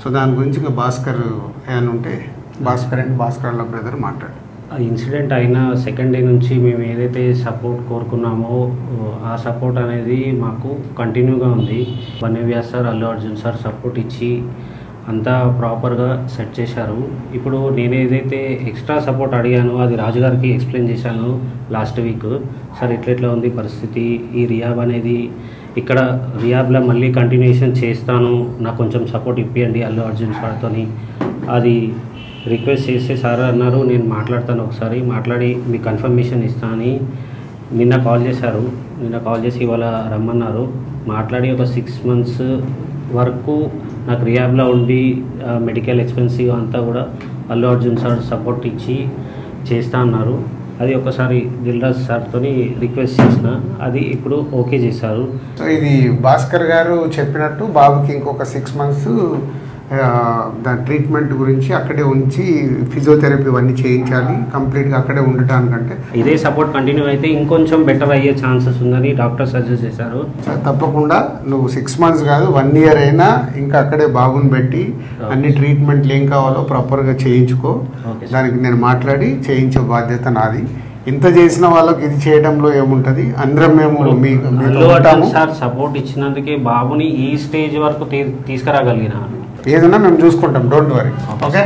So దాని గురించి ఇంకా భాస్కర్ ఏమైనా ఉంటే భాస్కర్ అండ్ భాస్కర్ బ్రదర్ మాట్లాడు. ఆ ఇన్సిడెంట్ అయిన సెకండ్ డే నుంచి మేము ఏదైతే సపోర్ట్ కోరుకున్నామో ఆ సపోర్ట్ అనేది మాకు కంటిన్యూగా ఉంది. వన్యవ్యాస్ sir, Allu Arjun sir support ఇచ్చి అంతా ప్రాపర్గా సెట్ చేశారు. ఇప్పుడు నేను ఏదైతే ఎక్స్ట్రా సపోర్ట్ అడిగానో అది రాజుగారికి ఎక్స్ప్లెయిన్ చేశాను లాస్ట్ వీక్. సార్ ఇట్లా ఉంది పరిస్థితి, ఈ రియాబ్ అనేది ఇక్కడ రియాబ్లో మళ్ళీ కంటిన్యూషన్ చేస్తాను, నాకు కొంచెం సపోర్ట్ ఇప్పియండి అల్లు అర్జున్ సార్తో అది రిక్వెస్ట్ చేస్తే సార్ అన్నారు నేను మాట్లాడతాను, ఒకసారి మాట్లాడి మీకు కన్ఫర్మేషన్ ఇస్తానని నిన్న కాల్ చేశారు. నిన్న కాల్ చేసి ఇవాళ రమ్మన్నారు. మాట్లాడి ఒక 6 months వరకు నాకు రియాబ్లో ఉండి మెడికల్ ఎక్స్పెన్సివ్ అంతా కూడా అల్లు అర్జున్ సార్ సపోర్ట్ ఇచ్చి చేస్తా అన్నారు. అది ఒకసారి దిల్రాజ్ సార్తో రిక్వెస్ట్ చేసిన, అది ఇప్పుడు ఓకే చేశారు. సో ఇది భాస్కర్ గారు చెప్పినట్టు బాబుకి ఇంకొక 6 months దాని ట్రీట్మెంట్ గురించి అక్కడే ఉంచి ఫిజియోథెరపీ అన్నీ చేయించాలి, కంప్లీట్గా అక్కడే ఉండటానికంటే ఇదే సపోర్ట్ కంటిన్యూ అయితే ఇంకొంచెం బెటర్ అయ్యే ఛాన్సెస్ ఉందని డాక్టర్ సజెస్ట్ చేశారు. తప్పకుండా నువ్వు 6 months కాదు 1 year అయినా ఇంకా అక్కడే బాబుని పెట్టి అన్ని ట్రీట్మెంట్లు ఏం కావాలో ప్రాపర్గా చేయించుకో. దానికి నేను మాట్లాడి చేయించే బాధ్యత నాది. ఇంత చేసిన వాళ్ళకి ఇది చేయడంలో ఏముంటుంది, అందరం మేము సార్ సపోర్ట్ ఇచ్చినందుకే బాబుని ఈ స్టేజ్ వరకు తీసుకురాగలిగిన. ఏదన్నా మేము చూసుకుంటాం, డోంట్ వరీ. ఓకే.